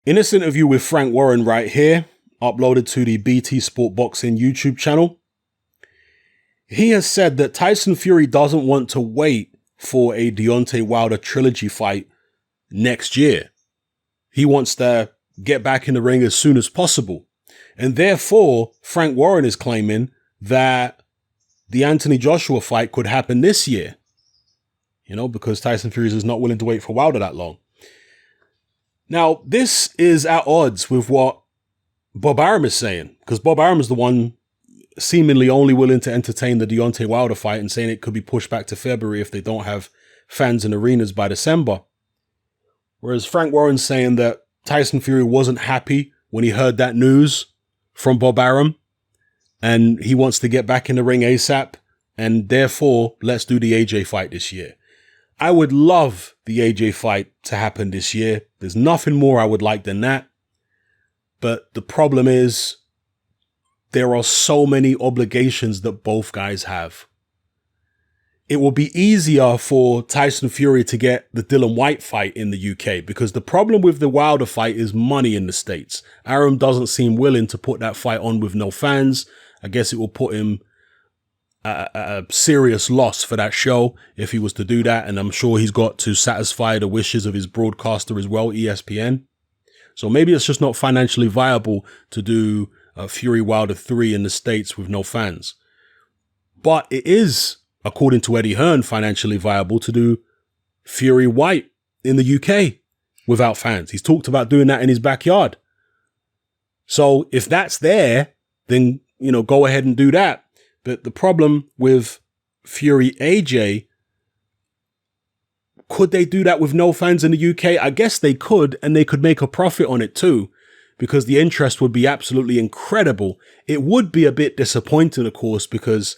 In this interview with Frank Warren right here, uploaded to the BT Sport Boxing YouTube channel, he has said that Tyson Fury doesn't want to wait for a Deontay Wilder trilogy fight next year. He wants to get back in the ring as soon as possible. And therefore, Frank Warren is claiming that the Anthony Joshua fight could happen this year. You know, because Tyson Fury is not willing to wait for Wilder that long. Now, this is at odds with what Bob Arum is saying, because Bob Arum is the one seemingly only willing to entertain the Deontay Wilder fight and saying it could be pushed back to February if they don't have fans in arenas by December. Whereas Frank Warren's saying that Tyson Fury wasn't happy when he heard that news from Bob Arum and he wants to get back in the ring ASAP, and therefore let's do the AJ fight this year. I would love the AJ fight to happen this year. There's nothing more I would like than that. But the problem is there are so many obligations that both guys have. It will be easier for Tyson Fury to get the Dillian Whyte fight in the UK because the problem with the Wilder fight is money in the States. Arum doesn't seem willing to put that fight on with no fans. I guess it will put him a serious loss for that show if he was to do that. And I'm sure he's got to satisfy the wishes of his broadcaster as well, ESPN. So maybe it's just not financially viable to do Fury Wilder 3 in the States with no fans. But it is, according to Eddie Hearn, financially viable to do Fury Whyte in the UK without fans. He's talked about doing that in his backyard. So if that's there, then, you know, go ahead and do that. But the problem with Fury AJ, could they do that with no fans in the UK? I guess they could, and they could make a profit on it too, because the interest would be absolutely incredible. It would be a bit disappointing, of course, because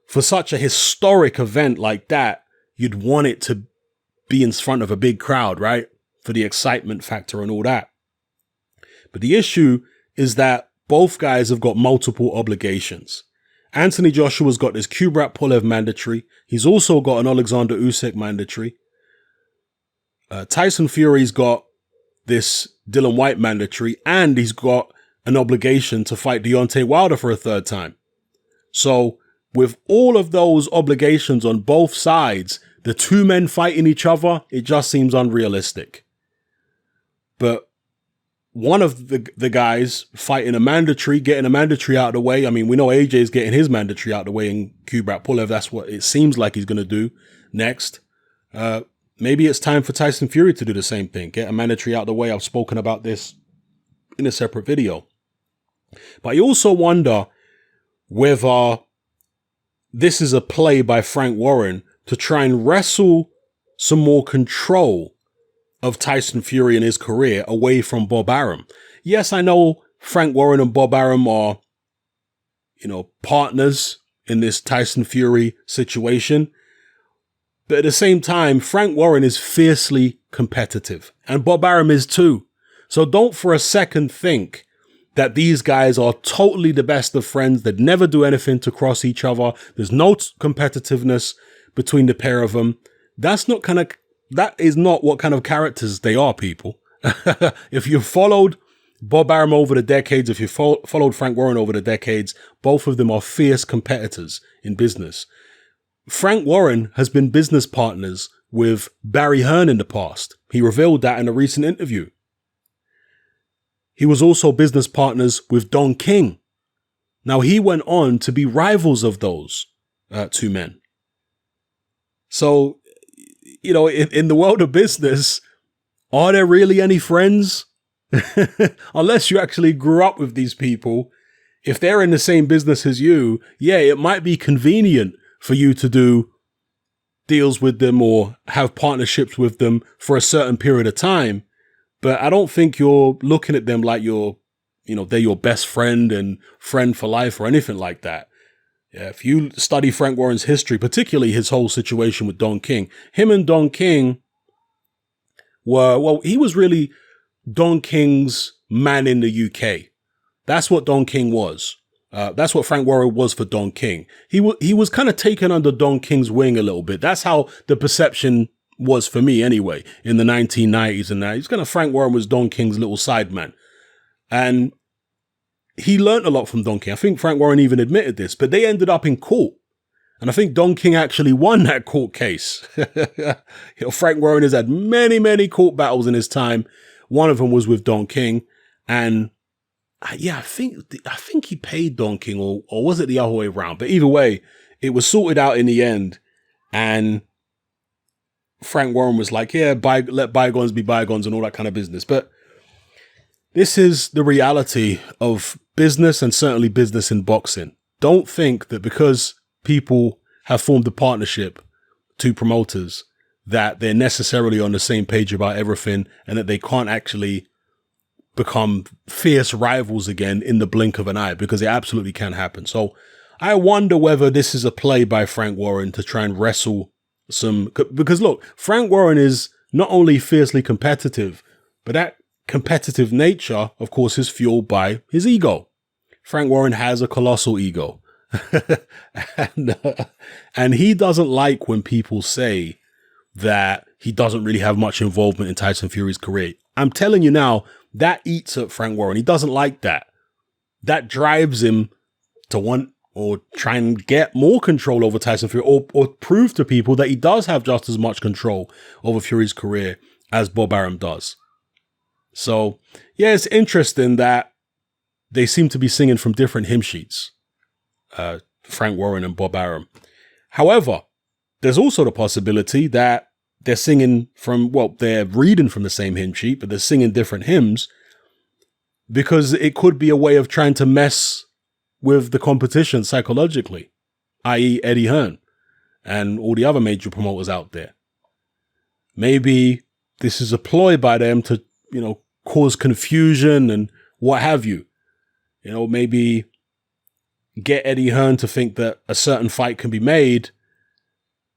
for such a historic event like that, you'd want it to be in front of a big crowd, right? For the excitement factor and all that. But the issue is that both guys have got multiple obligations. Anthony Joshua's got this Kubrat Pulev mandatory. He's also got an Alexander Usyk mandatory. Tyson Fury's got this Dillian Whyte mandatory, and he's got an obligation to fight Deontay Wilder for a third time. So with all of those obligations on both sides, the two men fighting each other, it just seems unrealistic. But one of the guys fighting a mandatory, getting a mandatory out of the way. I mean, we know AJ's getting his mandatory out of the way in Kubrat Pulev. That's what it seems like he's going to do next. Maybe it's time for Tyson Fury to do the same thing. Get a mandatory out of the way. I've spoken about this in a separate video. But I also wonder whether this is a play by Frank Warren to try and wrestle some more control of Tyson Fury and his career away from Bob Arum. Yes, I know Frank Warren and Bob Arum are, you know, partners in this Tyson Fury situation. But at the same time, Frank Warren is fiercely competitive, and Bob Arum is too. So don't for a second think that these guys are totally the best of friends. They'd never do anything to cross each other. There's no competitiveness between the pair of them. That is not what kind of characters they are, people. If you've followed Bob Arum over the decades, if you followed Frank Warren over the decades, both of them are fierce competitors in business. Frank Warren has been business partners with Barry Hearn in the past. He revealed that in a recent interview. He was also business partners with Don King. Now, he went on to be rivals of those two men. So, you know, in the world of business, are there really any friends? Unless you actually grew up with these people. If they're in the same business as you, yeah, it might be convenient for you to do deals with them or have partnerships with them for a certain period of time. But I don't think you're looking at them like they're your best friend and friend for life or anything like that. Yeah, if you study Frank Warren's history, particularly his whole situation with Don King, him and Don King he was really Don King's man in the UK. That's what Don King was. That's what Frank Warren was for Don King. He was kind of taken under Don King's wing a little bit. That's how the perception was for me anyway, in the 1990s and that. He's kind of Frank Warren was Don King's little sideman. And he learned a lot from Don King. I think Frank Warren even admitted this, but they ended up in court. And I think Don King actually won that court case. Frank Warren has had many, many court battles in his time. One of them was with Don King. And yeah, I think he paid Don King, or was it the other way around? But either way, it was sorted out in the end. And Frank Warren was like, yeah, let bygones be bygones and all that kind of business. But this is the reality of business, and certainly business in boxing. Don't think that because people have formed a partnership, two promoters, that they're necessarily on the same page about everything and that they can't actually become fierce rivals again in the blink of an eye, because it absolutely can happen. So I wonder whether this is a play by Frank Warren to try and wrestle because look, Frank Warren is not only fiercely competitive, but that competitive nature, of course, is fueled by his ego. Frank Warren has a colossal ego. and he doesn't like when people say that he doesn't really have much involvement in Tyson Fury's career. I'm telling you now, that eats at Frank Warren. He doesn't like that. That drives him to want or try and get more control over Tyson Fury, or prove to people that he does have just as much control over Fury's career as Bob Arum does. So, yeah, it's interesting that they seem to be singing from different hymn sheets, Frank Warren and Bob Arum. However, there's also the possibility that they're singing from, well, they're reading from the same hymn sheet, but they're singing different hymns, because it could be a way of trying to mess with the competition psychologically, i.e. Eddie Hearn and all the other major promoters out there. Maybe this is a ploy by them to, cause confusion and what have you. Maybe get Eddie Hearn to think that a certain fight can be made,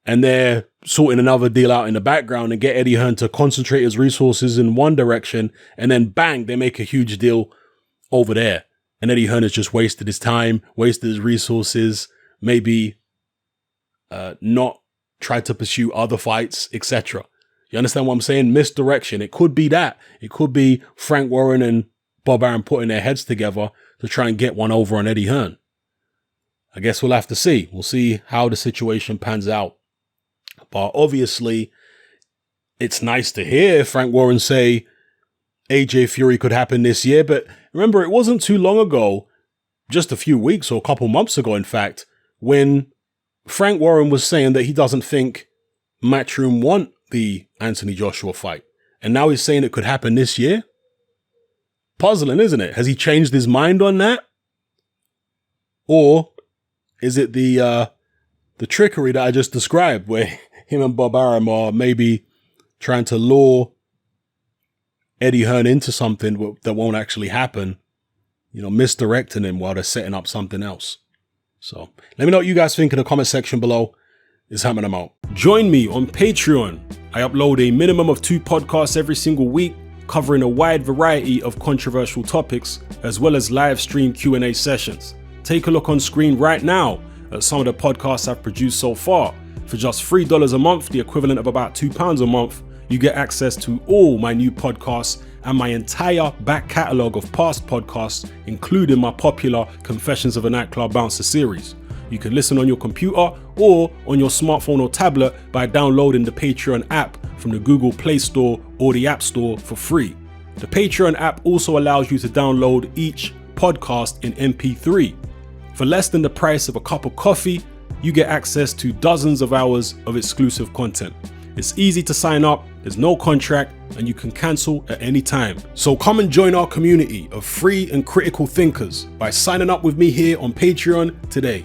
and they're sorting another deal out in the background, and get Eddie Hearn to concentrate his resources in one direction, and then bang, they make a huge deal over there. And Eddie Hearn has just wasted his time, wasted his resources, maybe not tried to pursue other fights, etc. You understand what I'm saying? Misdirection. It could be that. It could be Frank Warren and Bob Arum putting their heads together to try and get one over on Eddie Hearn. I guess we'll have to see. We'll see how the situation pans out. But obviously, it's nice to hear Frank Warren say AJ Fury could happen this year. But remember, it wasn't too long ago, just a few weeks or a couple months ago, in fact, when Frank Warren was saying that he doesn't think Matchroom want the Anthony Joshua fight. And now he's saying it could happen this year. Puzzling, isn't it? Has he changed his mind on that? Or is it the trickery that I just described, where him and Bob Arum are maybe trying to lure Eddie Hearn into something that won't actually happen, misdirecting him while they're setting up something else. So let me know what you guys think in the comment section below. It's hammering them out. Join me on Patreon. I upload a minimum of 2 podcasts every single week, covering a wide variety of controversial topics, as well as live stream Q&A sessions. Take a look on screen right now at some of the podcasts I've produced so far. For just $3 a month, the equivalent of about £2 a month, you get access to all my new podcasts and my entire back catalogue of past podcasts, including my popular Confessions of a Nightclub Bouncer series. You can listen on your computer or on your smartphone or tablet by downloading the Patreon app from the Google Play Store or the App Store for free. The Patreon app also allows you to download each podcast in MP3. For less than the price of a cup of coffee, you get access to dozens of hours of exclusive content. It's easy to sign up, there's no contract, and you can cancel at any time. So come and join our community of free and critical thinkers by signing up with me here on Patreon today.